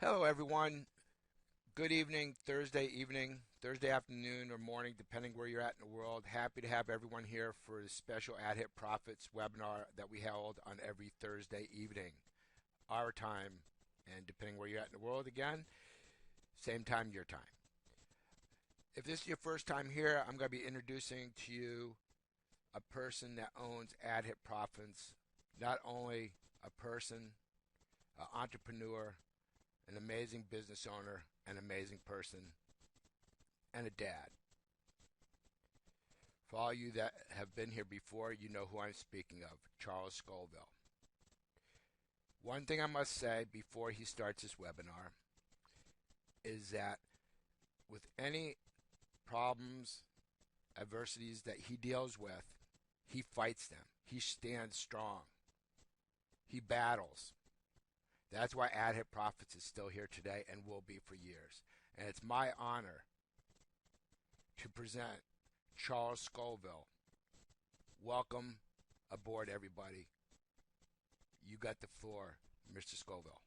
Hello, everyone. Good evening, Thursday afternoon, or morning, depending where you're at in the world. Happy to have everyone here for the special AdHitProfits webinar that we held on every Thursday evening, our time, and depending where you're at in the world again, same time, your time. If this is your first time here, I'm going to be introducing to you a person that owns AdHitProfits, not only a person, an entrepreneur, an amazing business owner, an amazing person, and a dad. For all you that have been here before, you know who I'm speaking of, Charles Scoville. One thing I must say before he starts this webinar is that with any problems, adversities that he deals with, he fights them. He stands strong. He battles. That's why AdHitProfits is still here today and will be for years. And it's my honor to present Charles Scoville. Welcome aboard, everybody. You got the floor, Mr. Scoville.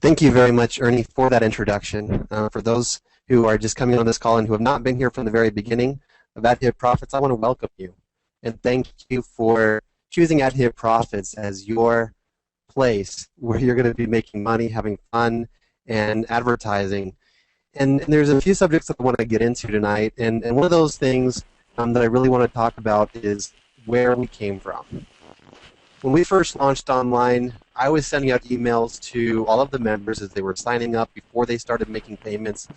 Thank you very much, Ernie, for that introduction. For those who are just coming on this call and who have not been here from the very beginning of AdHitProfits, I want to welcome you and thank you for choosing AdHitProfits as your place where you're going to be making money, having fun, and advertising. And there's a few subjects that I want to get into tonight, and one of those things that I really want to talk about is where we came from. When we first launched online, I was sending out emails to all of the members as they were signing up before they started making payments,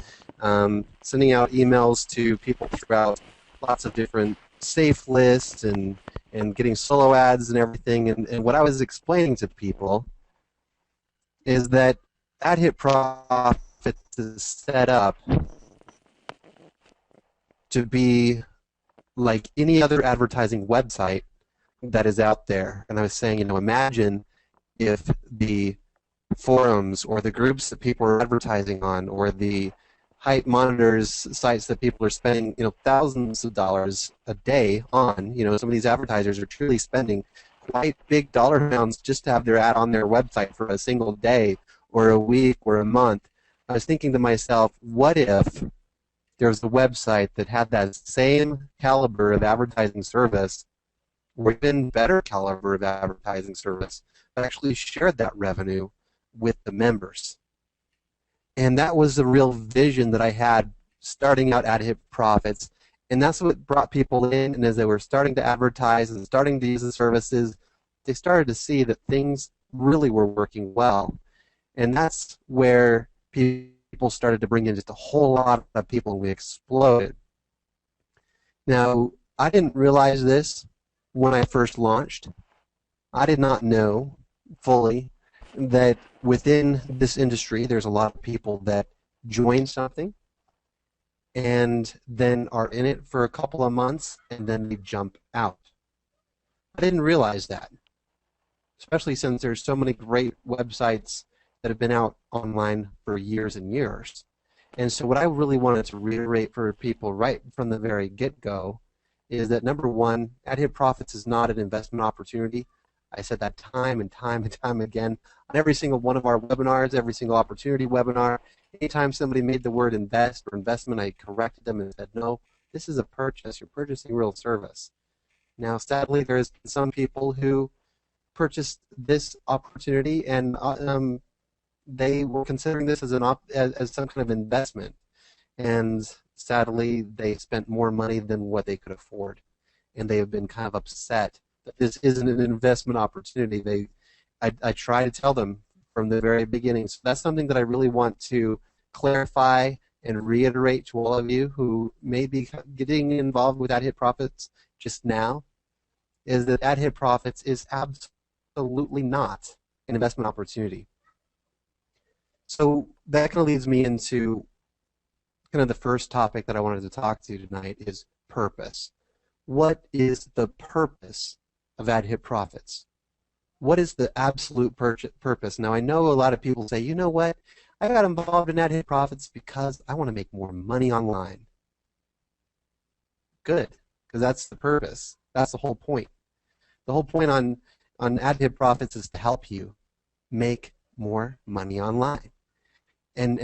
sending out emails to people throughout lots of different safe lists and getting solo ads and everything. And what I was explaining to people is that AdHitProfits is set up to be like any other advertising website that is out there. And I was saying, imagine if the forums or the groups that people are advertising on or the height monitors sites that people are spending, thousands of dollars a day on, some of these advertisers are truly spending quite big dollar amounts just to have their ad on their website for a single day or a week or a month. I was thinking to myself, what if there's a website that had that same caliber of advertising service or even better caliber of advertising service, but actually shared that revenue with the members? And that was the real vision that I had starting out at AdHitProfits, and that's what brought people in. And as they were starting to advertise and starting to use the services, they started to see that things really were working well. And that's where people started to bring in just a whole lot of people, and we exploded. Now, I didn't realize this when I first launched. I did not know fully that within this industry there's a lot of people that join something and then are in it for a couple of months and then they jump out. I didn't realize that, especially since there's so many great websites that have been out online for years and years. And so what I really wanted to reiterate for people right from the very get-go is that, number one, AdHitProfits is not an investment opportunity. I said that time and time and time again on every single one of our webinars, every single opportunity webinar. Anytime somebody made the word invest or investment, I corrected them and said, no, this is a purchase. You're purchasing real service. Now, sadly, there's some people who purchased this opportunity and they were considering this as as some kind of investment. And sadly, they spent more money than what they could afford, and they have been kind of upset that this isn't an investment opportunity. I try to tell them from the very beginning. So that's something that I really want to clarify and reiterate to all of you who may be getting involved with AdHitProfits just now, is that AdHitProfits is absolutely not an investment opportunity. So that kind of leads me into kind of the first topic that I wanted to talk to you tonight is purpose. What is the purpose of AdHitProfits? What is the absolute purpose? Now, I know a lot of people say, you know what, I got involved in AdHitProfits because I want to make more money online. good, because that's the purpose. That's the whole point. The whole point on AdHitProfits is to help you make more money online. And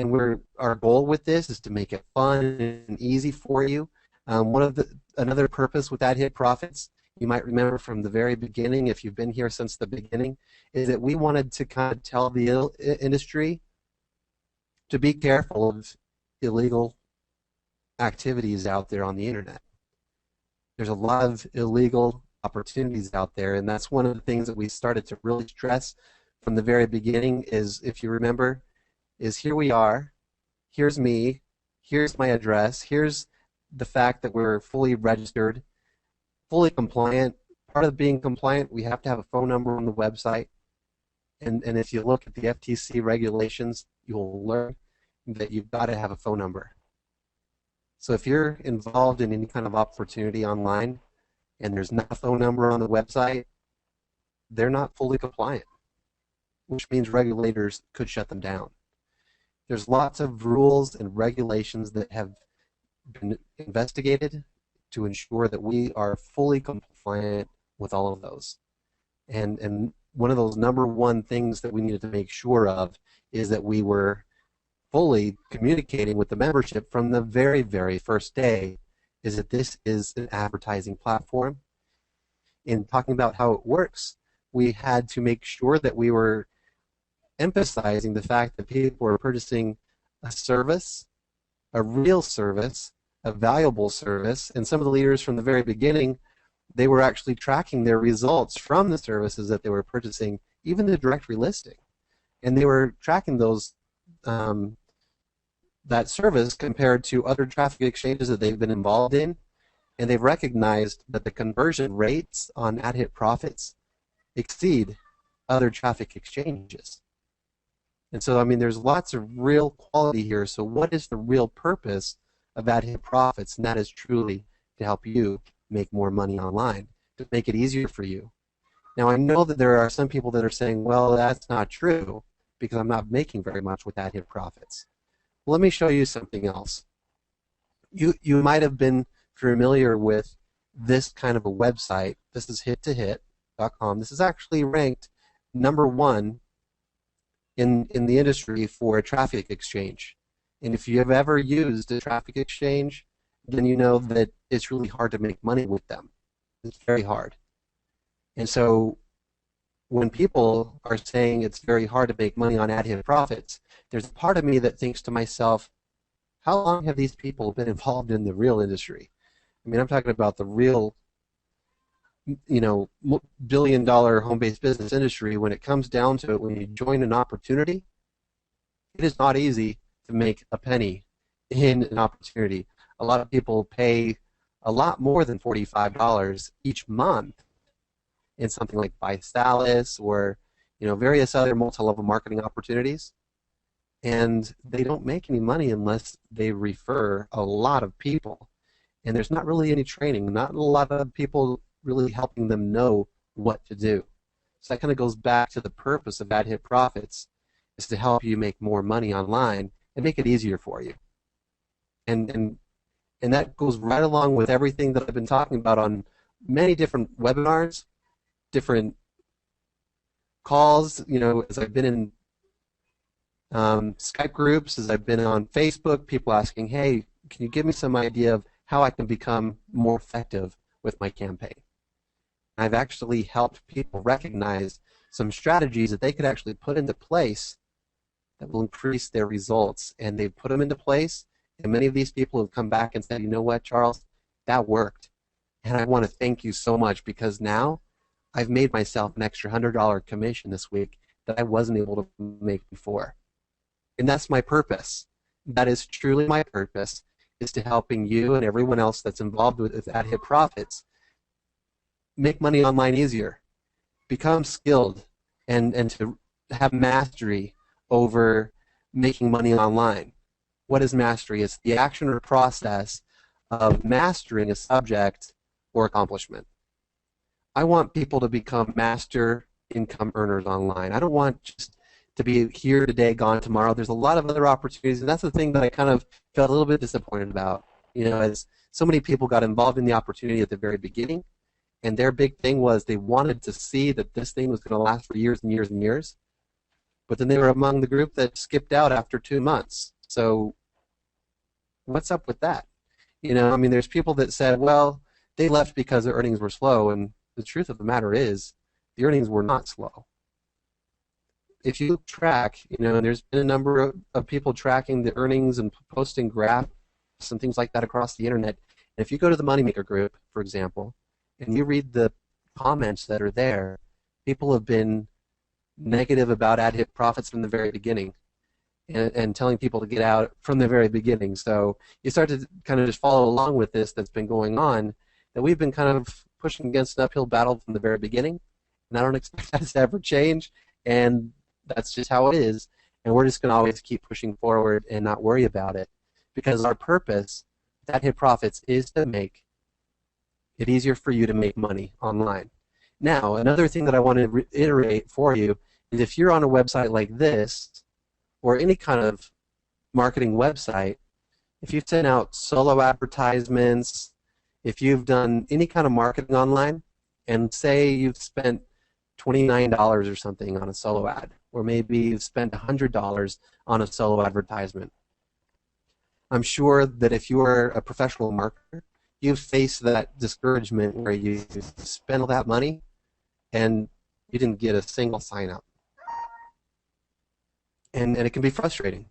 our goal with this is to make it fun and easy for you. Another purpose with AdHitProfits, you might remember from the very beginning, if you've been here since the beginning, is that we wanted to kind of tell the industry to be careful of illegal activities out there on the internet. There's a lot of illegal opportunities out there, and that's one of the things that we started to really stress from the very beginning is, if you remember, is here we are, here's me, here's my address, here's the fact that we're fully registered, fully compliant. Part of being compliant, we have to have a phone number on the website, and if you look at the FTC regulations, you'll learn that you've got to have a phone number. So if you're involved in any kind of opportunity online and there's not a phone number on the website, they're not fully compliant, which means regulators could shut them down. There's lots of rules and regulations that have been investigated to ensure that we are fully compliant with all of those. And one of those number one things that we needed to make sure of is that we were fully communicating with the membership from the very, very first day, is that this is an advertising platform. In talking about how it works, we had to make sure that we were emphasizing the fact that people are purchasing a service, a real service, a valuable service, and some of the leaders from the very beginning, they were actually tracking their results from the services that they were purchasing, even the directory listing, and they were tracking those that service compared to other traffic exchanges that they've been involved in, and they've recognized that the conversion rates on AdHitProfits exceed other traffic exchanges. And so, I mean, there's lots of real quality here. So what is the real purpose of AdHitProfits? And that is truly to help you make more money online, to make it easier for you. Now, I know that there are some people that are saying, well, that's not true because I'm not making very much with AdHitProfits. Well, let me show you something else. You might have been familiar with this kind of a website. This is HitToHit.com. This is actually ranked #1 in the industry for a traffic exchange. And if you have ever used a traffic exchange, then you know that it's really hard to make money with them. It's very hard. And so when people are saying it's very hard to make money on AdHitProfits, there's a part of me that thinks to myself, how long have these people been involved in the real industry? I mean, I'm talking about the real, billion-dollar home-based business industry. When it comes down to it, when you join an opportunity, it is not easy to make a penny in an opportunity. A lot of people pay a lot more than $45 each month in something like Buy-Salis or various other multi-level marketing opportunities, and they don't make any money unless they refer a lot of people. And there's not really any training, not a lot of people really helping them know what to do. So that kind of goes back to the purpose of AdHitProfits, is to help you make more money online and make it easier for you. And that goes right along with everything that I've been talking about on many different webinars, different calls, as I've been in Skype groups, as I've been on Facebook, people asking, hey, can you give me some idea of how I can become more effective with my campaign? I've actually helped people recognize some strategies that they could actually put into place that will increase their results. And they've put them into place, and many of these people have come back and said, you know what, Charles, that worked. And I want to thank you so much, because now I've made myself an extra $100 commission this week that I wasn't able to make before. And that's my purpose. That is truly my purpose, is to helping you and everyone else that's involved with AdHitProfits make money online easier, become skilled, and to have mastery over making money online. What is mastery? It's the action or process of mastering a subject or accomplishment. I want people to become master income earners online. I don't want just to be here today, gone tomorrow. There's a lot of other opportunities, and that's the thing that I kind of felt a little bit disappointed about. As so many people got involved in the opportunity at the very beginning, and their big thing was they wanted to see that this thing was going to last for years and years and years, but then they were among the group that skipped out after 2 months. So what's up with that? There's people that said, well, they left because their earnings were slow, and the truth of the matter is the earnings were not slow. If you track, and there's been a number of people tracking the earnings and posting graphs and things like that across the internet. And if you go to the Moneymaker group, for example, and you read the comments that are there, people have been negative about AdHitProfits from the very beginning and telling people to get out from the very beginning. So you start to kind of just follow along with this that's been going on, that we've been kind of pushing against an uphill battle from the very beginning, and I don't expect that to ever change, and that's just how it is, and we're just going to always keep pushing forward and not worry about it, because our purpose with AdHitProfits is to make it easier for you to make money online. Now, another thing that I want to reiterate for you is if you're on a website like this, or any kind of marketing website, if you've sent out solo advertisements, if you've done any kind of marketing online, and say you've spent $29 or something on a solo ad, or maybe you've spent $100 on a solo advertisement, I'm sure that if you're a professional marketer, you've faced that discouragement where you spend all that money and you didn't get a single sign up. And it can be frustrating.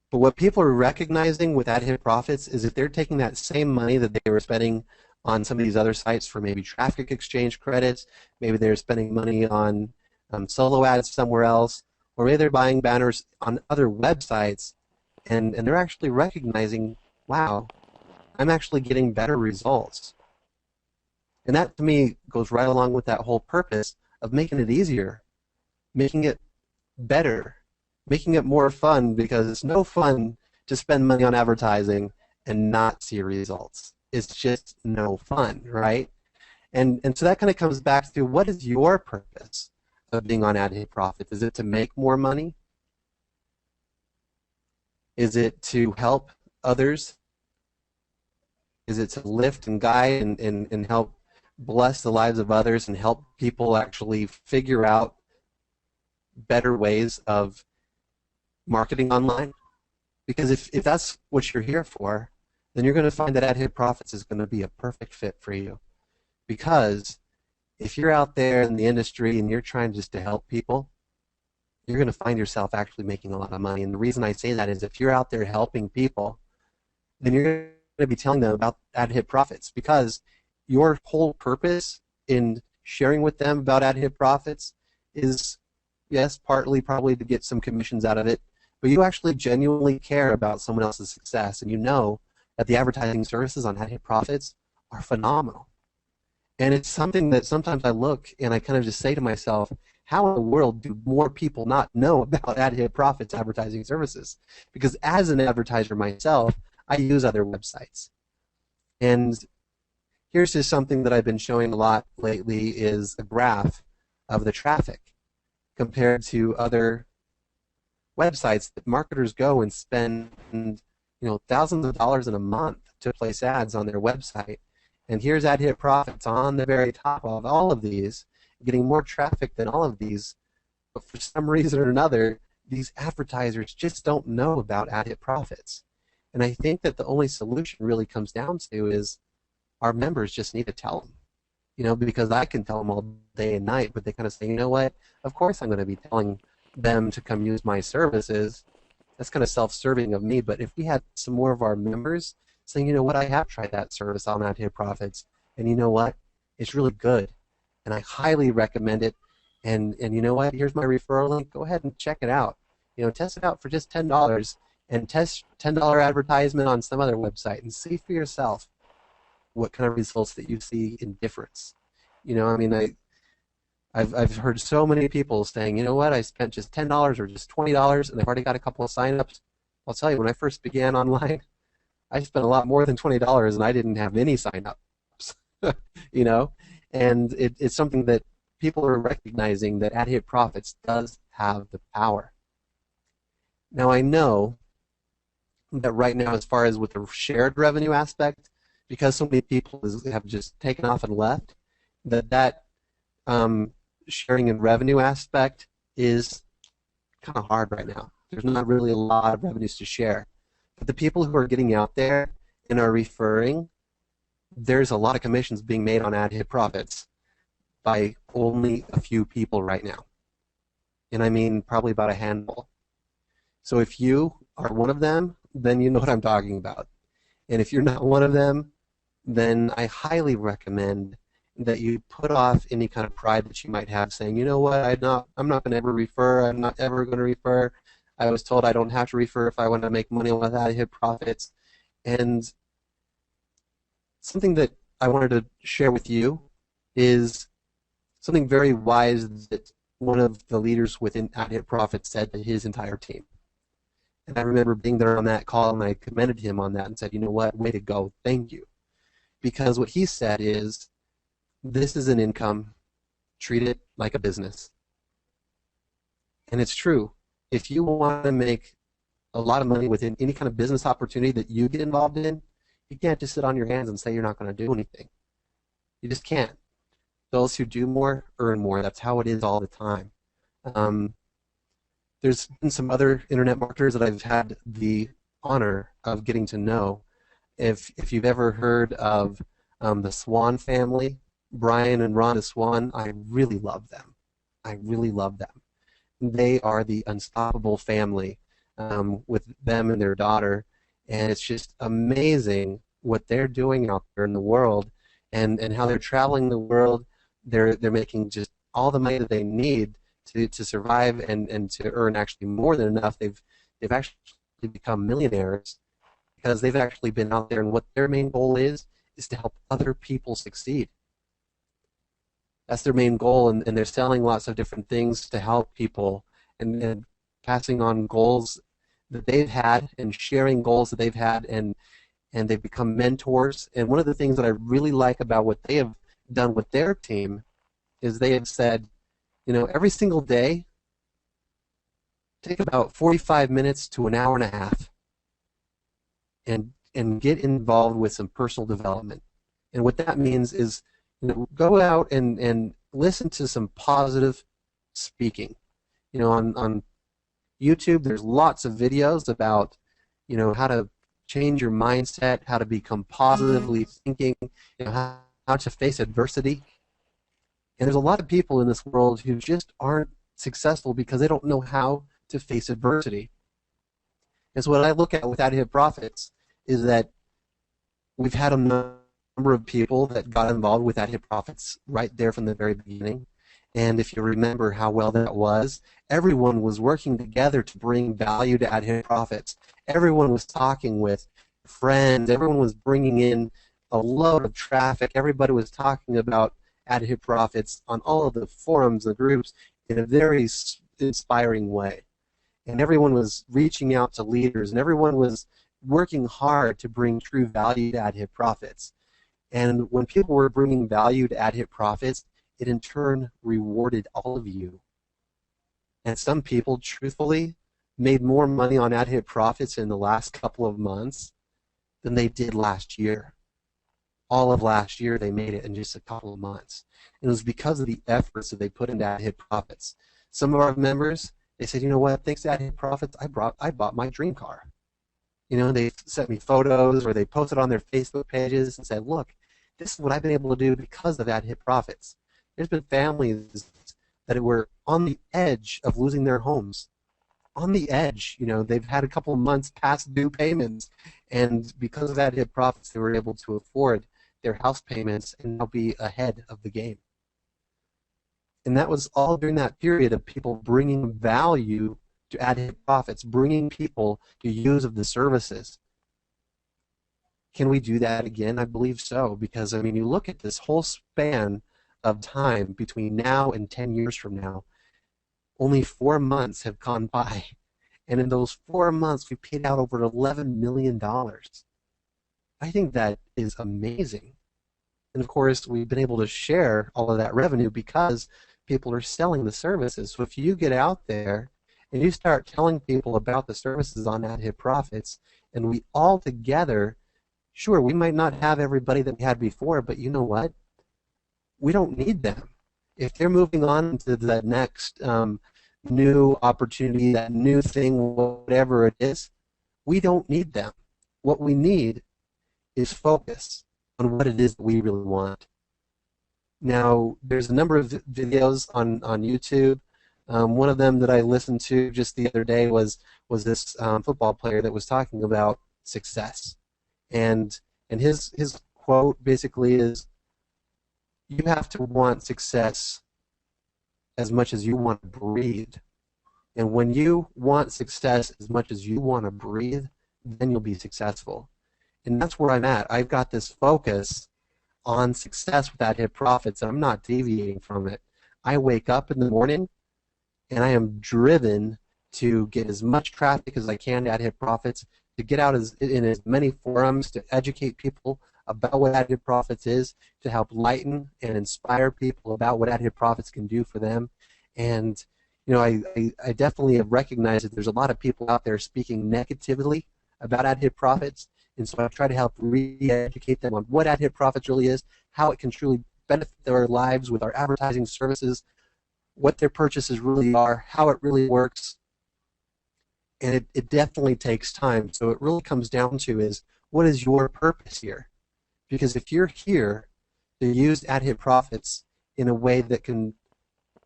But what people are recognizing with AdHitProfits is if they're taking that same money that they were spending on some of these other sites for maybe traffic exchange credits, maybe they're spending money on solo ads somewhere else, or maybe they're buying banners on other websites, and they're actually recognizing, wow, I'm actually getting better results. And that, to me, goes right along with that whole purpose of making it easier, making it better, making it more fun, because it's no fun to spend money on advertising and not see results. It's just no fun, right? And so that kind of comes back to, what is your purpose of being on AdHitProfits? Is it to make more money? Is it to help others? Is it to lift and guide and help bless the lives of others and help people actually figure out better ways of marketing online? Because if that's what you're here for, then you're going to find that AdHitProfits is going to be a perfect fit for you. Because if you're out there in the industry and you're trying just to help people, you're going to find yourself actually making a lot of money. And the reason I say that is if you're out there helping people, then you're going to be telling them about AdHitProfits, because your whole purpose in sharing with them about AdHitProfits is, yes, partly probably to get some commissions out of it, but you actually genuinely care about someone else's success, and you know that the advertising services on AdHitProfits are phenomenal. And it's something that sometimes I look and I kind of just say to myself, how in the world do more people not know about AdHitProfits advertising services? Because as an advertiser myself, I use other websites. And here's just something that I've been showing a lot lately, is a graph of the traffic compared to other websites that marketers go and spend thousands of dollars in a month to place ads on their website. And here's AdHitProfits on the very top of all of these, getting more traffic than all of these. But for some reason or another, these advertisers just don't know about AdHitProfits. And I think that the only solution really comes down to is our members just need to tell them. Because I can tell them all day and night, but they kind of say, you know what, of course I'm going to be telling them to come use my services. That's kind of self-serving of me, but if we had some more of our members saying, you know what, I have tried that service on AdHitProfits, and you know what, it's really good, and I highly recommend it, and you know what, here's my referral link, go ahead and check it out. Test it out for just $10, and test $10 advertisement on some other website, and see for yourself what kind of results that you see in difference. I've heard so many people saying, you know what, I spent just $10 or just $20 and I've already got a couple of signups. I'll tell you, when I first began online, I spent a lot more than $20 and I didn't have any signups. And it's something that people are recognizing, that AdHitProfits does have the power. Now I know that right now, as far as with the shared revenue aspect, because so many people have just taken off and left, that um, sharing and revenue aspect is kind of hard right now. There's not really a lot of revenues to share. But the people who are getting out there and are referring, there's a lot of commissions being made on AdHitProfits by only a few people right now. And I mean probably about a handful. So if you are one of them, then you know what I'm talking about. And if you're not one of them, then I highly recommend that you put off any kind of pride that you might have, saying, you know what, I'm not going to ever refer. I'm not ever going to refer. I was told I don't have to refer if I want to make money with AdHitProfits. And something that I wanted to share with you is something very wise that one of the leaders within AdHitProfits said to his entire team. And I remember being there on that call, and I commended him on that and said, you know what, way to go, thank you. Because what he said is, this is an income, treat it like a business. And it's true. If you want to make a lot of money within any kind of business opportunity that you get involved in, you can't just sit on your hands and say you're not going to do anything. You just can't. Those who do more earn more. That's how it is all the time. There's been some other internet marketers that I've had the honor of getting to know. If you've ever heard of the Swan family, Brian and Rhonda Swan, I really love them. I really love them. They are the unstoppable family with them and their daughter, and it's just amazing what they're doing out there in the world, and how they're traveling the world. They're making just all the money that they need to survive and to earn actually more than enough. They've actually become millionaires because they've actually been out there, and what their main goal is to help other people succeed. That's their main goal, and they're selling lots of different things to help people and passing on goals that they've had and sharing goals that they've had, and they've become mentors. And one of the things that I really like about what they have done with their team is they have said, you know, every single day, take about 45 minutes to an hour and a half and get involved with some personal development. And what that means is, you know, go out and listen to some positive speaking. You know, on YouTube, there's lots of videos about, you know, how to change your mindset, how to become positively thinking, you know, how to face adversity. And there's a lot of people in this world who just aren't successful because they don't know how to face adversity. And so what I look at with AdHitProfits is that we've had a number of people that got involved with AdHitProfits right there from the very beginning. And if you remember how well that was, everyone was working together to bring value to AdHitProfits. Everyone was talking with friends. Everyone was bringing in a load of traffic. Everybody was talking about AdHitProfits on all of the forums, the groups, in a very inspiring way. And everyone was reaching out to leaders, and everyone was working hard to bring true value to AdHitProfits. And when people were bringing value to AdHitProfits, it in turn rewarded all of you. And some people, truthfully, made more money on AdHitProfits in the last couple of months than they did last year. All of last year, they made it in just a couple of months. And it was because of the efforts that they put into AdHitProfits. Some of our members, they said, you know what, thanks to AdHitProfits, I bought my dream car. You know, they sent me photos, or they posted on their Facebook pages and said, look, this is what I've been able to do because of AdHitProfits. There's been families that were on the edge of losing their homes. On the edge, you know, they've had a couple of months past due payments, and because of AdHitProfits, they were able to afford their house payments and now be ahead of the game. And that was all during that period of people bringing value to AdHitProfits, bringing people to use of the services. Can we do that again? I believe so, because, I mean, you look at this whole span of time between now and 10 years from now, only 4 months have gone by. And in those 4 months, we paid out over $11 million. I think that is amazing. And of course, we've been able to share all of that revenue because people are selling the services. So if you get out there and you start telling people about the services on AdHitProfits, And we all together, sure, we might not have everybody that we had before, but you know what? We don't need them. If they're moving on to the next new opportunity, that new thing, whatever it is, we don't need them. What we need is focus on what it is that we really want. Now, there's a number of videos on YouTube. One of them that I listened to just the other day was this football player that was talking about success, and his quote basically is, "You have to want success as much as you want to breathe, and when you want success as much as you want to breathe, then you'll be successful." And that's where I'm at. I've got this focus on success with AdHitProfits, and I'm not deviating from it. I wake up in the morning, and I am driven to get as much traffic as I can to AdHitProfits, to get out in as many forums, to educate people about what AdHitProfits is, to help lighten and inspire people about what AdHitProfits can do for them. And you know, I definitely have recognized that there's a lot of people out there speaking negatively about AdHitProfits, and so I try to help re-educate them on what AdHitProfits really is, how it can truly benefit their lives with our advertising services, what their purchases really are, how it really works. And it definitely takes time. So it really comes down to is, what is your purpose here? Because if you're here to use AdHitProfits in a way that can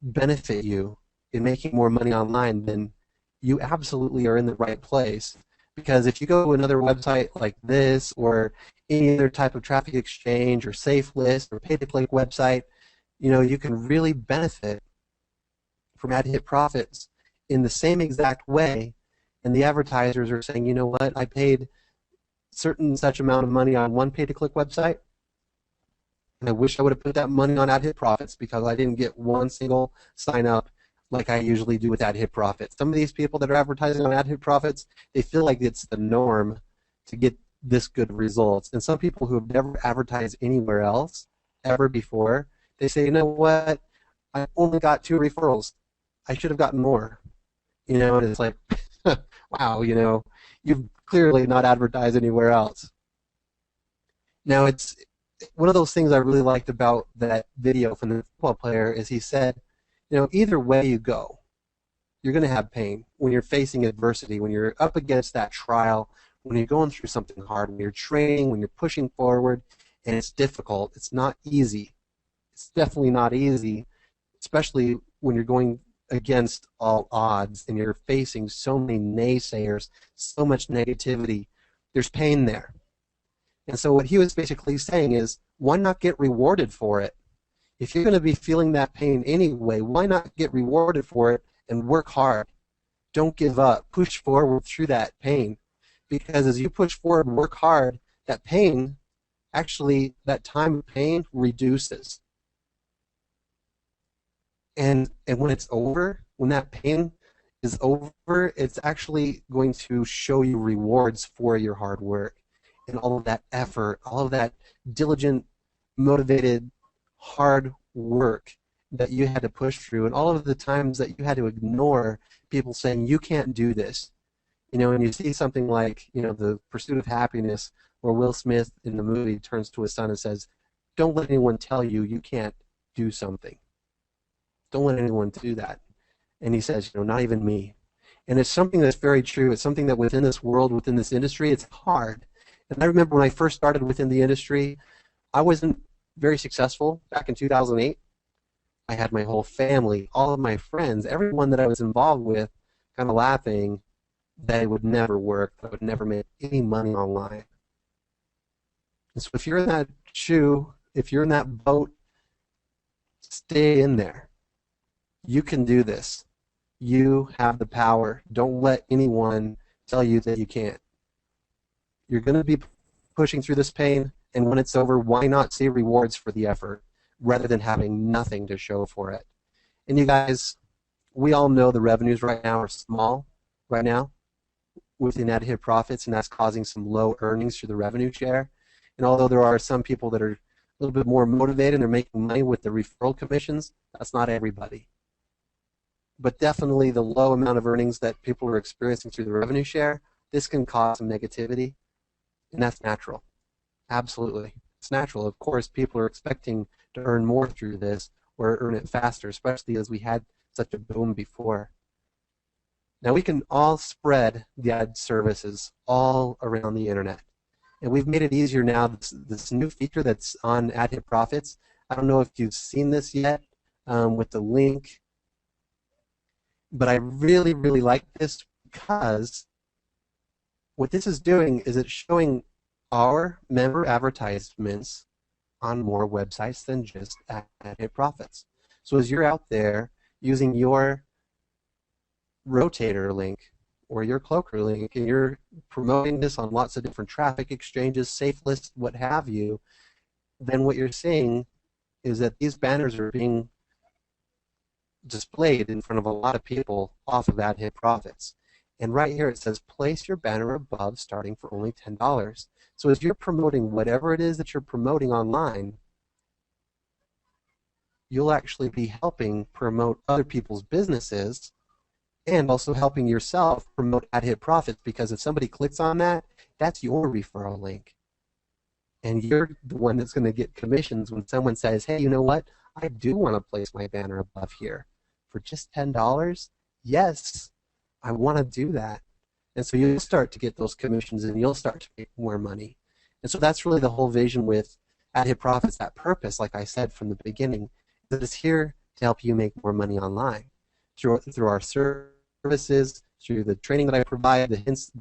benefit you in making more money online, then you absolutely are in the right place. Because if you go to another website like this, or any other type of traffic exchange or safe list or pay-to-click website, you know, you can really benefit from AdHitProfits in the same exact way, and the advertisers are saying, you know what, I paid certain such amount of money on one pay-to-click website, and I wish I would have put that money on AdHitProfits because I didn't get one single sign-up like I usually do with AdHitProfits. Some of these people that are advertising on AdHitProfits, they feel like it's the norm to get this good results. And some people who have never advertised anywhere else ever before, they say, you know what, I only got 2 referrals. I should have gotten more. You know, and it's like, wow, you know, you've clearly not advertised anywhere else. Now, it's one of those things I really liked about that video from the football player is he said, you know, either way you go, you're going to have pain when you're facing adversity, when you're up against that trial, when you're going through something hard, when you're training, when you're pushing forward, and it's difficult. It's not easy. It's definitely not easy, especially when you're going against all odds and you're facing so many naysayers, so much negativity. There's pain there. And so what he was basically saying is, why not get rewarded for it? If you're going to be feeling that pain anyway, why not get rewarded for it and work hard? Don't give up. Push forward through that pain. Because as you push forward and work hard, that pain, actually, that time of pain reduces. And when it's over, when that pain is over, it's actually going to show you rewards for your hard work and all of that effort, all of that diligent, motivated, hard work that you had to push through, and all of the times that you had to ignore people saying you can't do this. You know, and you see something like, you know, The Pursuit of Happiness, where Will Smith in the movie turns to his son and says, "Don't let anyone tell you you can't do something. Don't let anyone do that." And he says, you know, not even me. And it's something that's very true. It's something that within this world, within this industry, it's hard. And I remember when I first started within the industry, I wasn't very successful back in 2008. I had my whole family, all of my friends, everyone that I was involved with kind of laughing that it would never work, that I would never make any money online. And so if you're in that shoe, if you're in that boat, stay in there. You can do this. You have the power. Don't let anyone tell you that you can't. You're going to be pushing through this pain, and when it's over, why not see rewards for the effort rather than having nothing to show for it? And you guys, we all know the revenues right now are small right now within AdHitProfits, and that's causing some low earnings through the revenue share. And although there are some people that are a little bit more motivated and they're making money with the referral commissions, that's not everybody. But definitely the low amount of earnings that people are experiencing through the revenue share, this can cause some negativity, and that's natural. Absolutely. It's natural. Of course, people are expecting to earn more through this or earn it faster, especially as we had such a boom before. Now we can all spread the ad services all around the internet. And we've made it easier now. This new feature that's on AdHitProfits, I don't know if you've seen this yet with the link, but I really, really like this because what this is doing is it's showing our member advertisements on more websites than just AdHitProfits. So as you're out there using your rotator link or your cloaker link and you're promoting this on lots of different traffic exchanges, safe lists, what have you, then what you're seeing is that these banners are being displayed in front of a lot of people off of AdHitProfits. And right here it says place your banner above starting for only $10. So as you're promoting whatever it is that you're promoting online, you'll actually be helping promote other people's businesses and also helping yourself promote AdHitProfits, because if somebody clicks on that, that's your referral link. And you're the one that's going to get commissions when someone says, hey, you know what? I do want to place my banner above here for just $10. Yes, I want to do that. And so you'll start to get those commissions and you'll start to make more money. And so that's really the whole vision with AdHitProfits, that purpose, like I said from the beginning, that is here to help you make more money online through our services, through the training that I provide, the hints,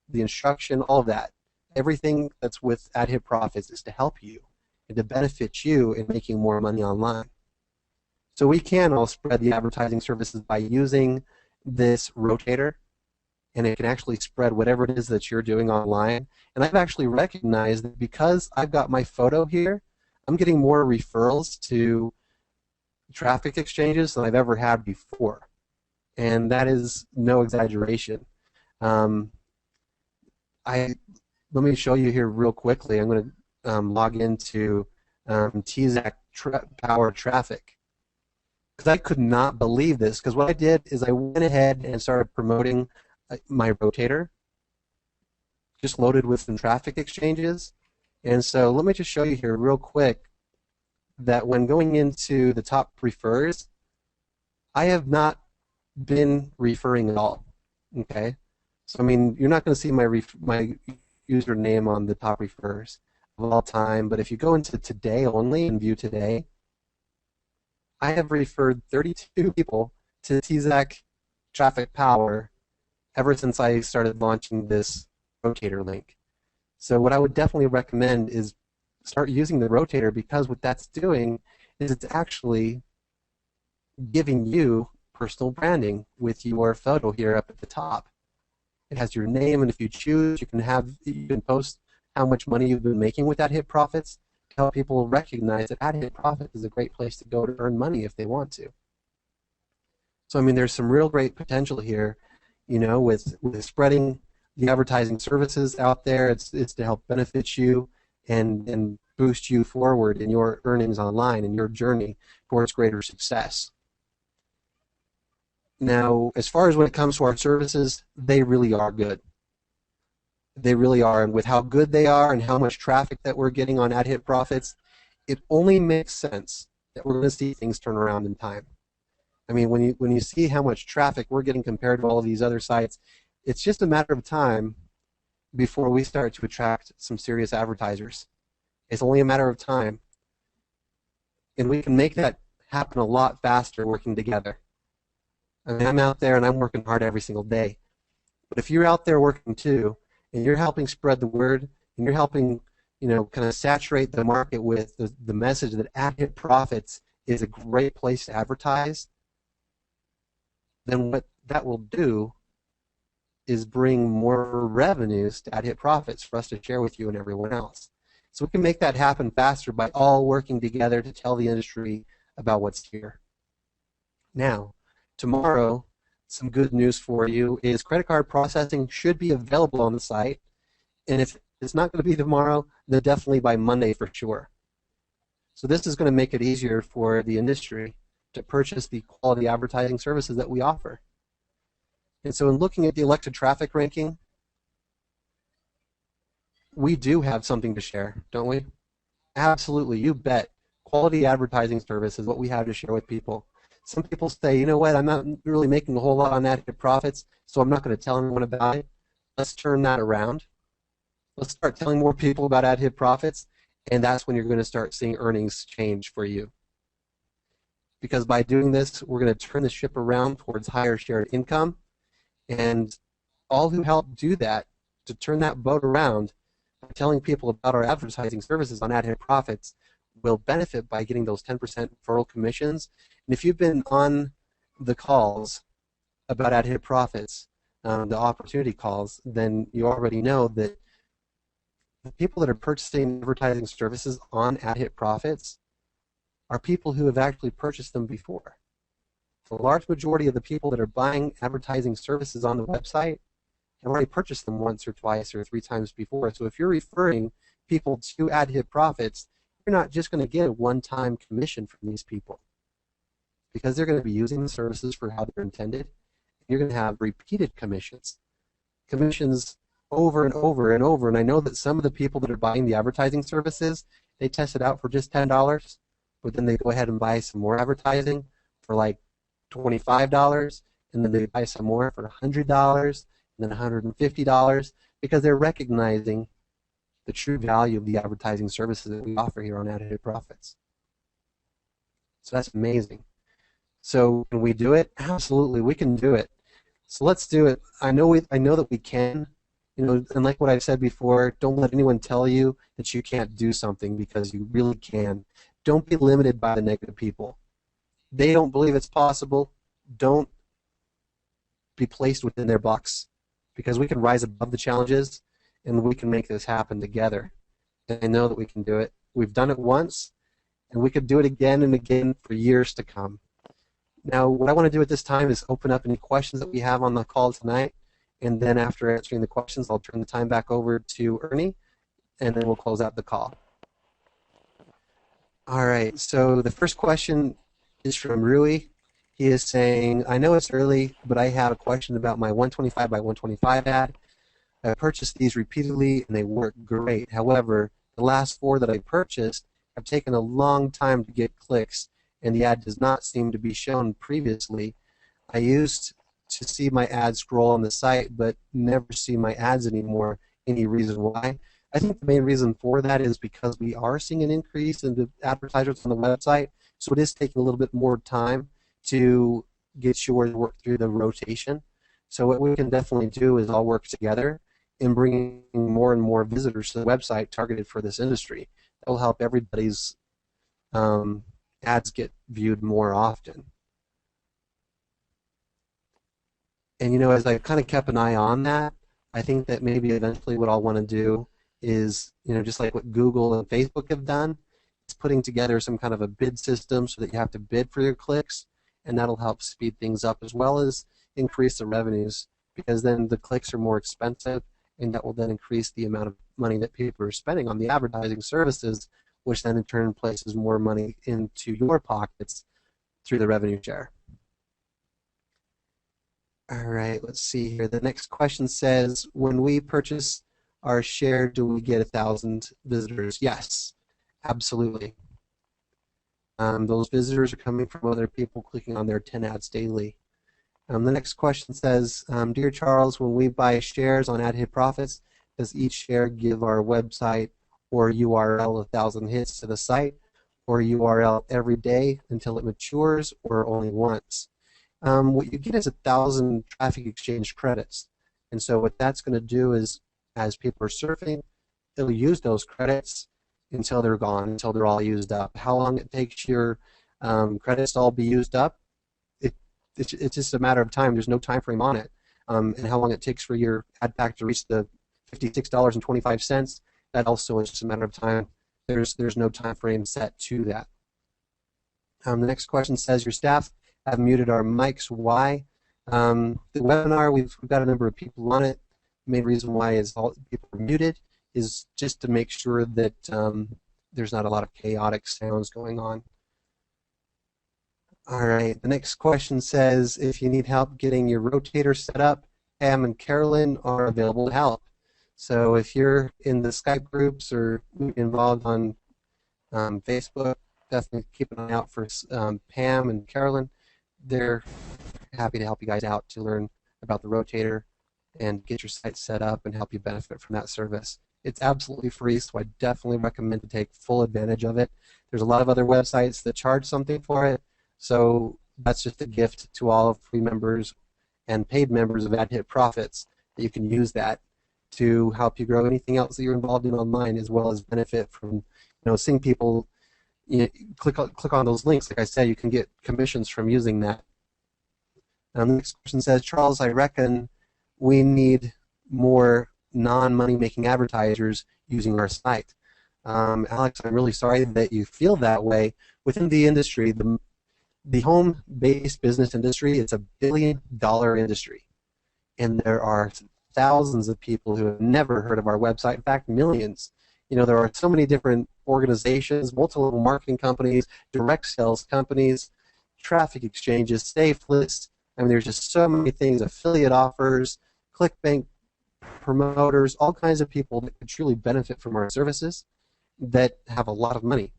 the instruction, all of that. Everything that's with AdHitProfits is to help you and to benefit you in making more money online. So we can all spread the advertising services by using this rotator, and it can actually spread whatever it is that you're doing online. And I've actually recognized that because I've got my photo here, I'm getting more referrals to traffic exchanges than I've ever had before. And that is no exaggeration. Let me show you here real quickly. I'm going to log into TZAC Power Traffic, because I could not believe this. Because what I did is I went ahead and started promoting my rotator, just loaded with some traffic exchanges. And so let me just show you here real quick that when going into the top refers, I have not been referring at all. Okay, so I mean, you're not going to see my username on the top refers of all time, but if you go into today only and view today, I have referred 32 people to TZAC Traffic Power ever since I started launching this rotator link. So what I would definitely recommend is start using the rotator, because what that's doing is it's actually giving you personal branding with your photo here up at the top. It has your name, and if you choose, you can post how much money you've been making with AdHitProfits to help people recognize that AdHitProfits is a great place to go to earn money if they want to. So I mean, there's some real great potential here, you know, with spreading the advertising services out there. It's to help benefit you and boost you forward in your earnings online and your journey towards greater success. Now, as far as when it comes to our services, they really are good. They really are, and with how good they are and how much traffic that we're getting on AdHitProfits, it only makes sense that we're going to see things turn around in time. I mean, when you see how much traffic we're getting compared to all of these other sites, it's just a matter of time before we start to attract some serious advertisers. It's only a matter of time, and we can make that happen a lot faster working together. I mean, I'm out there and I'm working hard every single day. But if you're out there working too, and you're helping spread the word, and you're helping, you know, kind of saturate the market with the message that AdHitProfits is a great place to advertise, then what that will do is bring more revenues to AdHitProfits for us to share with you and everyone else. So we can make that happen faster by all working together to tell the industry about what's here. Now, tomorrow, some good news for you is credit card processing should be available on the site, and if it's not going to be tomorrow, then definitely by Monday for sure. So this is going to make it easier for the industry to purchase the quality advertising services that we offer. And so in looking at the elected traffic ranking, We do have something to share, don't we? Absolutely, you bet. Quality advertising service is what we have to share with people. Some people say, you know what, I'm not really making a whole lot on AdHitProfits, so I'm not going to tell anyone about it. Let's turn that around. Let's start telling more people about AdHitProfits, and that's when you're going to start seeing earnings change for you. Because by doing this, we're going to turn the ship around towards higher shared income, and all who help do that, to turn that boat around, by telling people about our advertising services on AdHitProfits, will benefit by getting those 10% referral commissions. And if you've been on the calls about AdHitProfits, the opportunity calls, then you already know that the people that are purchasing advertising services on AdHitProfits are people who have actually purchased them before. The large majority of the people that are buying advertising services on the website have already purchased them once or twice or 3 times before. So if you're referring people to AdHitProfits, you're not just going to get a one-time commission from these people, because they're going to be using the services for how they're intended. You're going to have repeated commissions over and over and over. And I know that some of the people that are buying the advertising services, they test it out for just $10, but then they go ahead and buy some more advertising for like $25, and then they buy some more for $100, and then $150, because they're recognizing the true value of the advertising services that we offer here on AdHitProfits. So that's amazing. So can we do it? Absolutely, we can do it. So let's do it. I know that we can. And like what I've said before, don't let anyone tell you that you can't do something, because you really can. Don't be limited by the negative people. They don't believe it's possible. Don't be placed within their box, because we can rise above the challenges, and we can make this happen together. And I know that we can do it. We've done it once, and we could do it again and again for years to come. Now, what I want to do at this time is open up any questions that we have on the call tonight, and then after answering the questions, I'll turn the time back over to Ernie, and then we'll close out the call. All right, so the first question is from Rui. He is saying, I know it's early, but I have a question about my 125 by 125 ad. I purchased these repeatedly, and they work great. However, the last 4 that I purchased have taken a long time to get clicks, and the ad does not seem to be shown previously. I used to see my ads scroll on the site, but never see my ads anymore. Any reason why? I think the main reason for that is because we are seeing an increase in the advertisers on the website, so it is taking a little bit more time to get yours work through the rotation. So what we can definitely do is all work together in bringing more and more visitors to the website targeted for this industry. That will help everybody's ads get viewed more often. And as I kind of kept an eye on that, I think that maybe eventually what I'll want to do is, just like what Google and Facebook have done, it's putting together some kind of a bid system so that you have to bid for your clicks, and that'll help speed things up as well as increase the revenues, because then the clicks are more expensive, and that will then increase the amount of money that people are spending on the advertising services, which then in turn places more money into your pockets through the revenue share. All right, let's see here. The next question says, when we purchase our share, do we get 1,000 visitors? Yes, absolutely. Those visitors are coming from other people clicking on their 10 ads daily. The next question says, Dear Charles, when we buy shares on AdHitProfits, does each share give our website or URL 1,000 hits to the site, or URL every day until it matures, or only once? What you get is 1,000 traffic exchange credits. And so what that's going to do is, as people are surfing, it'll use those credits until they're gone, until they're all used up. How long it takes your credits to all be used up, it's just a matter of time. There's no time frame on it. And how long it takes for your ad pack to reach the $56.25, that also is just a matter of time. There's no time frame set to that. The next question says, your staff have muted our mics. Why? The webinar, we've got a number of people on it. The main reason why is all people are muted is just to make sure that there's not a lot of chaotic sounds going on. All right, the next question says, if you need help getting your rotator set up, Pam and Carolyn are available to help. So if you're in the Skype groups or involved on Facebook, definitely keep an eye out for Pam and Carolyn. They're happy to help you guys out to learn about the rotator and get your site set up and help you benefit from that service. It's absolutely free, so I definitely recommend to take full advantage of it. There's a lot of other websites that charge something for it, so that's just a gift to all of free members and paid members of AdHitProfits that you can use that to help you grow anything else that you're involved in online, as well as benefit from seeing people click on those links. Like I said, you can get commissions from using that. The next question says, Charles, I reckon we need more non-money making advertisers using our site. Alex, I'm really sorry that you feel that way. Within the industry, the home-based business industry, it's $1 billion industry. And there are thousands of people who have never heard of our website. In fact, millions. There are so many different organizations, multi-level marketing companies, direct sales companies, traffic exchanges, safe lists. I mean, there's just so many things, affiliate offers, ClickBank promoters, all kinds of people that could truly benefit from our services that have a lot of money.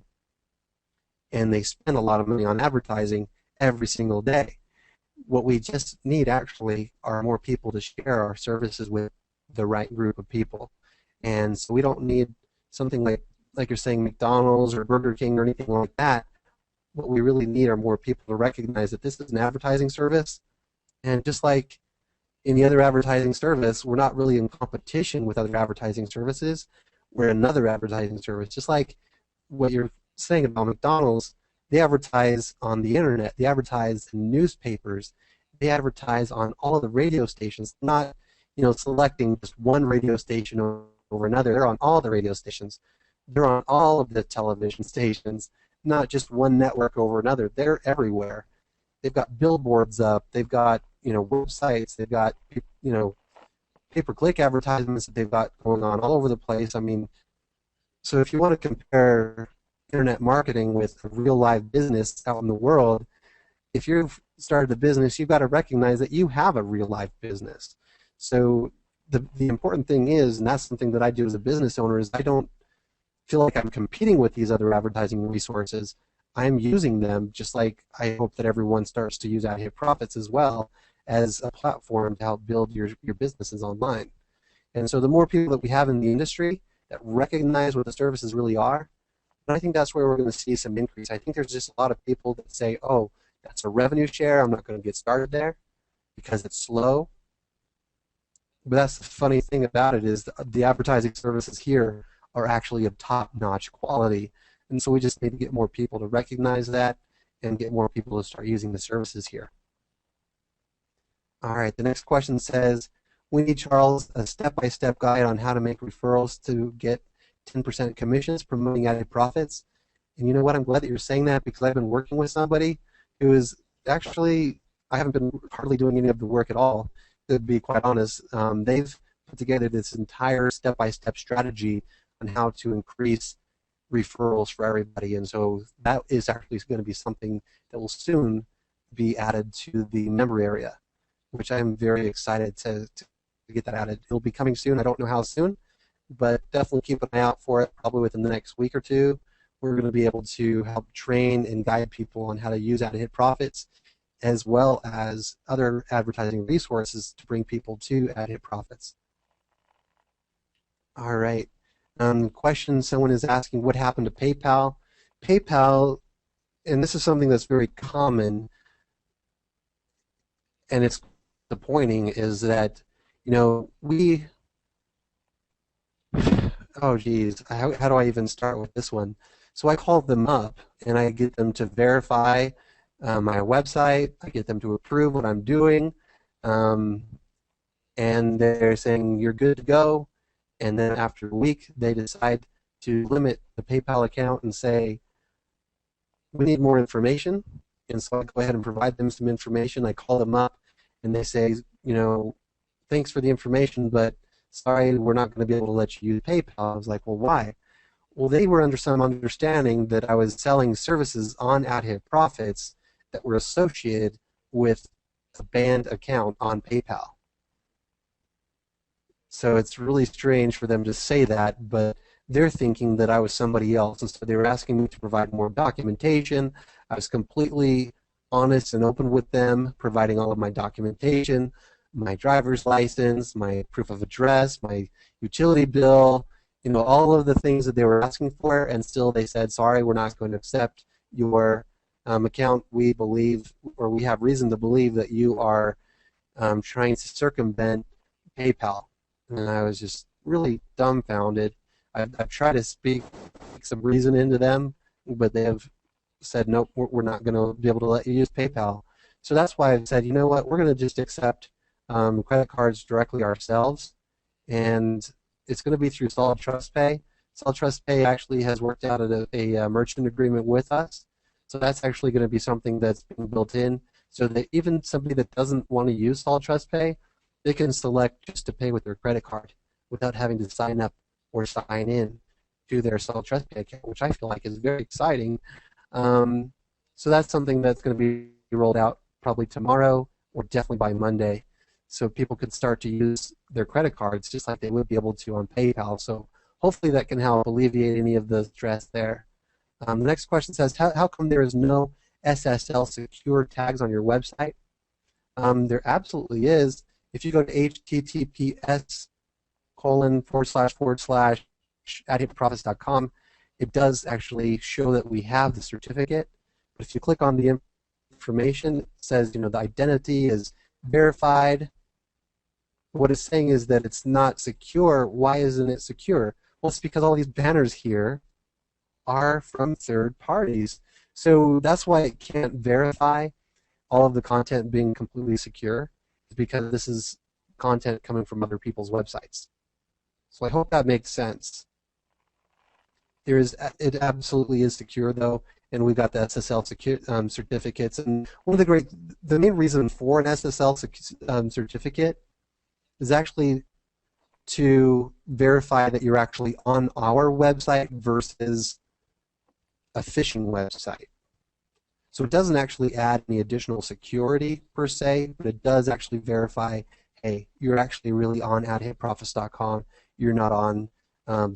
And they spend a lot of money on advertising every single day. What we just need actually are more people to share our services with the right group of people. And so we don't need something like you're saying McDonald's or Burger King or anything like that. What we really need are more people to recognize that this is an advertising service. And just like any other advertising service, we're not really in competition with other advertising services. We're another advertising service. Just like what you're saying about McDonald's, they advertise on the internet, they advertise in newspapers, they advertise on all of the radio stations, not selecting just one radio station over another. They're on all the radio stations. They're on all of the television stations, not just one network over another. They're everywhere. They've got billboards up, they've got websites, they've got pay-per-click advertisements that they've got going on all over the place. I mean, so if you want to compare internet marketing with a real live business out in the world, if you've started a business, you've got to recognize that you have a real live business. So the important thing is, and that's something that I do as a business owner, is I don't feel like I'm competing with these other advertising resources. I'm using them just like I hope that everyone starts to use AdHitProfits as well as a platform to help build your businesses online. And so the more people that we have in the industry that recognize what the services really are, and I think that's where we're going to see some increase. I think there's just a lot of people that say, oh, that's a revenue share, I'm not going to get started there because it's slow. But that's the funny thing about it is the advertising services here are actually of top-notch quality. And so we just need to get more people to recognize that and get more people to start using the services here. All right, the next question says, we need, Charles, a step-by-step guide on how to make referrals to get 10% commissions promoting AdHitProfits. And you know what? I'm glad that you're saying that because I've been working with somebody who is actually, I haven't been hardly doing any of the work at all, to be quite honest. They've put together this entire step-by-step strategy on how to increase referrals for everybody. And so that is actually going to be something that will soon be added to the member area, which I'm very excited to get that added. It'll be coming soon. I don't know how soon, but definitely keep an eye out for it. Probably within the next week or two, we're going to be able to help train and guide people on how to use AdHitProfits, as well as other advertising resources to bring people to AdHitProfits. All right. Question, someone is asking what happened to PayPal. PayPal, and this is something that's very common, and it's disappointing, is that, we, oh geez, how do I even start with this one? So I call them up, and I get them to verify my website. I get them to approve what I'm doing, and they're saying, you're good to go. And then after a week, they decide to limit the PayPal account and say, we need more information. And so I go ahead and provide them some information. I call them up, and they say, thanks for the information, but sorry, we're not going to be able to let you use PayPal. I was like, well, why? Well, they were under some understanding that I was selling services on AdHitProfits that were associated with a banned account on PayPal. So it's really strange for them to say that, but they're thinking that I was somebody else, and so they were asking me to provide more documentation. I was completely honest and open with them, providing all of my documentation, my driver's license, my proof of address, my utility bill, all of the things that they were asking for, and still they said, sorry, we're not going to accept your account. We believe, or we have reason to believe, that you are trying to circumvent PayPal. And I was just really dumbfounded. I've tried to speak some reason into them, but they have said, nope, we're not going to be able to let you use PayPal. So that's why I've said, you know what, we're going to just accept credit cards directly ourselves, and it's going to be through Solid Trust Pay. Solid Trust Pay actually has worked out a merchant agreement with us, so that's actually going to be something that's being built in, so that even somebody that doesn't want to use Solid Trust Pay, they can select just to pay with their credit card without having to sign up or sign in to their Solid Trust Pay account, which I feel like is very exciting. So that's something that's going to be rolled out probably tomorrow or definitely by Monday, so people could start to use their credit cards just like they would be able to on PayPal. So hopefully that can help alleviate any of the stress there. The next question says, how come there is no SSL secure tags on your website? There absolutely is. If you go to https://AdHitProfits.com, it does actually show that we have the certificate. But if you click on the information, it says, the identity is verified. What it's saying is that it's not secure. Why isn't it secure? Well, it's because all these banners here are from third parties. So that's why it can't verify all of the content being completely secure, because this is content coming from other people's websites. So I hope that makes sense. It absolutely is secure though, and we've got the SSL certificates. And the main reason for an SSL certificate is actually to verify that you're actually on our website versus a phishing website. So it doesn't actually add any additional security per se, but it does actually verify, hey, you're actually really on AdHitProfits.com. You're not on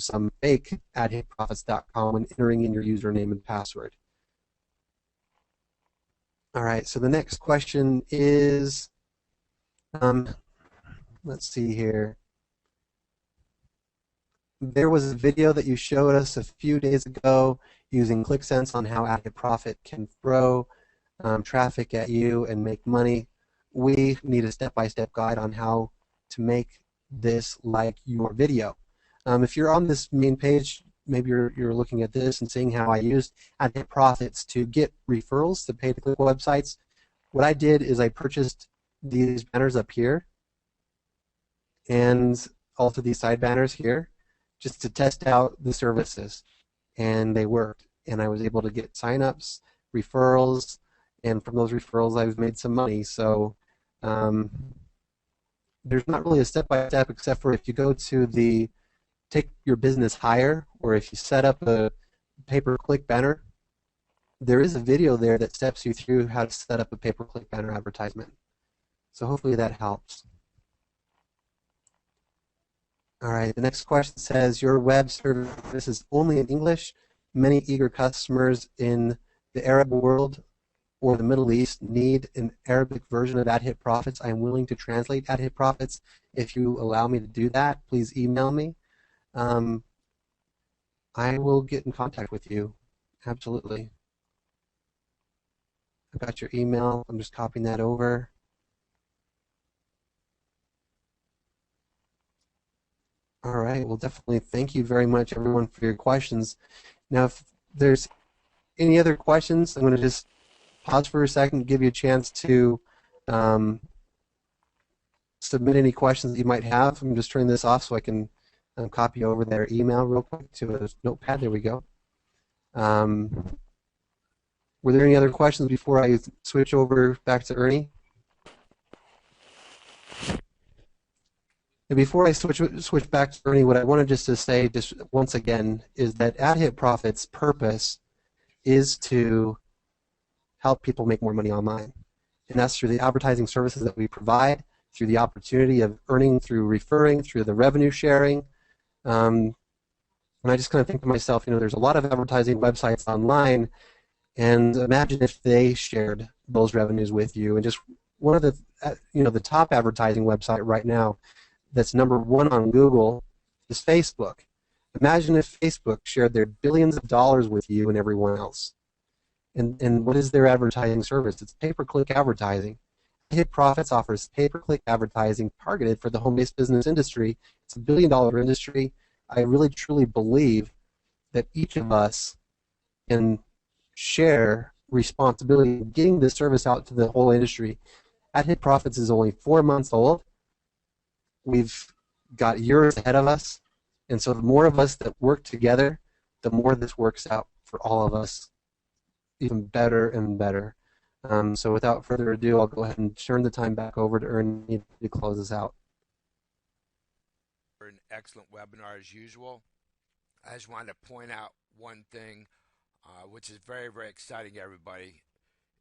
some fake AdHitProfits.com when entering in your username and password. All right, so the next question is, let's see here. There was a video that you showed us a few days ago using ClickSense on how AdHitProfit can throw traffic at you and make money. We need a step-by-step guide on how to make this like your video. If you're on this main page, maybe you're looking at this and seeing how I used AdHitProfits to get referrals to pay-to-click websites. What I did is I purchased these banners up here and also these side banners here just to test out the services, and they worked. And I was able to get sign-ups, referrals, and from those referrals I've made some money. So there's not really a step-by-step except for if you go to the Take Your Business Higher, or if you set up a pay-per-click banner, there is a video there that steps you through how to set up a pay-per-click banner advertisement. So hopefully that helps. All right, the next question says, your web service is only in English. Many eager customers in the Arab world or the Middle East need an Arabic version of AdHitProfits. I am willing to translate AdHitProfits. If you allow me to do that, please email me. I will get in contact with you. Absolutely. I've got your email. I'm just copying that over. All right, well, definitely thank you very much, everyone, for your questions. Now, if there's any other questions, I'm going to just pause for a second, give you a chance to submit any questions that you might have. I'm just turning this off so I can copy over their email real quick to a notepad. There we go. Were there any other questions before I switch over back to Ernie? And before I switch back to Ernie, what I wanted just to say just once again is that AdHitProfits' purpose is to help people make more money online. And that's through the advertising services that we provide, through the opportunity of earning through referring, through the revenue sharing. Um, and I just kind of think to myself, there's a lot of advertising websites online, and imagine if they shared those revenues with you. And just one of the top advertising website right now that's number one on Google is Facebook. Imagine if Facebook shared their billions of dollars with you and everyone else. And what is their advertising service? It's pay-per-click advertising. AdHitProfits offers pay-per-click advertising targeted for the home-based business industry. It's a billion-dollar industry. I really truly believe that each of us can share responsibility in getting this service out to the whole industry. AdHitProfits is only 4 months old. We've got years ahead of us, and so the more of us that work together, the more this works out for all of us even better and better. So without further ado, I'll go ahead and turn the time back over to Ernie to close us out. For an excellent webinar as usual. I just wanted to point out one thing, which is very, very exciting to everybody,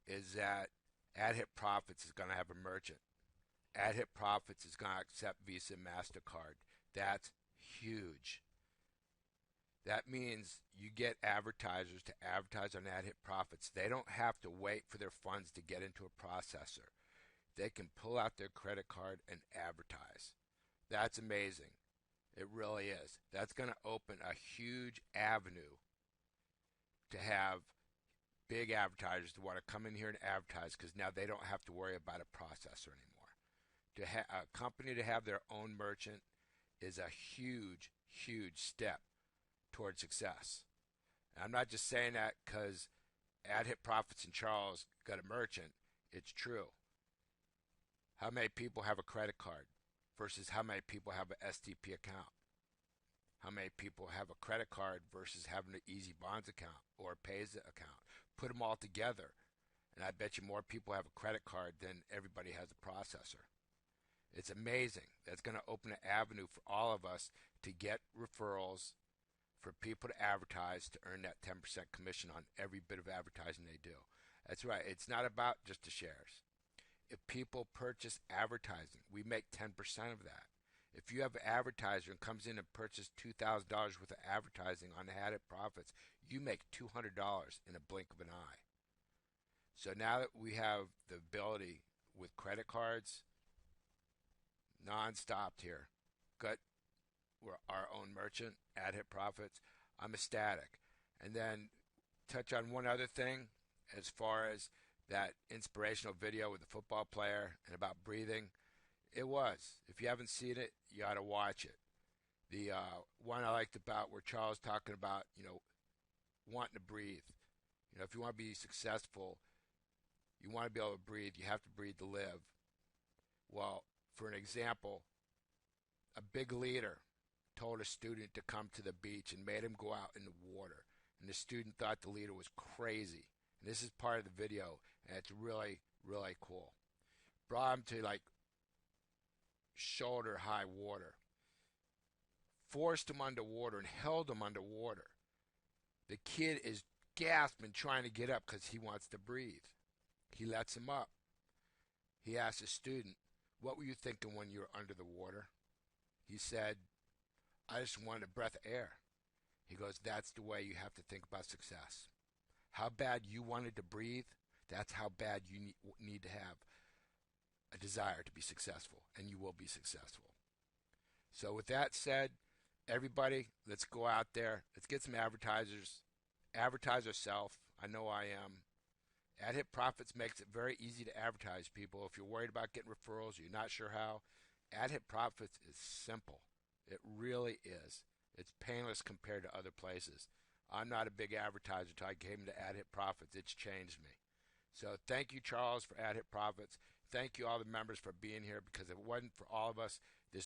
is that AdHitProfits is going to have a merchant. AdHitProfits is going to accept Visa and MasterCard. That's huge. That means you get advertisers to advertise on AdHitProfits. They don't have to wait for their funds to get into a processor. They can pull out their credit card and advertise. That's amazing. It really is. That's going to open a huge avenue to have big advertisers to want to come in here and advertise, because now they don't have to worry about a processor anymore. A company to have their own merchant is a huge, huge step towards success. And I'm not just saying that because AdHitProfits and Charles got a merchant. It's true. How many people have a credit card versus how many people have an STP account? How many people have a credit card versus having an Easy Bonds account or a Pays account? Put them all together, and I bet you more people have a credit card than everybody has a processor. It's amazing. That's going to open an avenue for all of us to get referrals, for people to advertise, to earn that 10% commission on every bit of advertising they do. That's right. It's not about just the shares. If people purchase advertising, we make 10% of that. If you have an advertiser and comes in and purchases $2,000 worth of advertising on AdHitProfits, you make $200 in a blink of an eye. So now that we have the ability with credit cards, non-stopped here, we're our own merchant, AdHitProfits, I'm ecstatic. And then touch on one other thing as far as that inspirational video with the football player and about breathing. It was. If you haven't seen it, you ought to watch it. The one I liked about where Charles talking about, wanting to breathe. If you want to be successful, you want to be able to breathe. You have to breathe to live. Well, for an example, a big leader told a student to come to the beach and made him go out in the water. And the student thought the leader was crazy. And this is part of the video, and it's really, really cool. Brought him to shoulder high water. Forced him underwater and held him underwater. The kid is gasping trying to get up because he wants to breathe. He lets him up. He asked the student, "What were you thinking when you were under the water?" He said, "I just wanted a breath of air." He goes, "That's the way you have to think about success. How bad you wanted to breathe, that's how bad you need to have a desire to be successful, and you will be successful." So with that said, everybody, let's go out there. Let's get some advertisers. Advertise yourself. I know I am. AdHitProfits makes it very easy to advertise, people. If you're worried about getting referrals, you're not sure how, AdHitProfits is simple. It really is. It's painless compared to other places. I'm not a big advertiser until I came to AdHitProfits. It's changed me. So thank you, Charles, for AdHitProfits. Thank you, all the members, for being here, because if it wasn't for all of us, this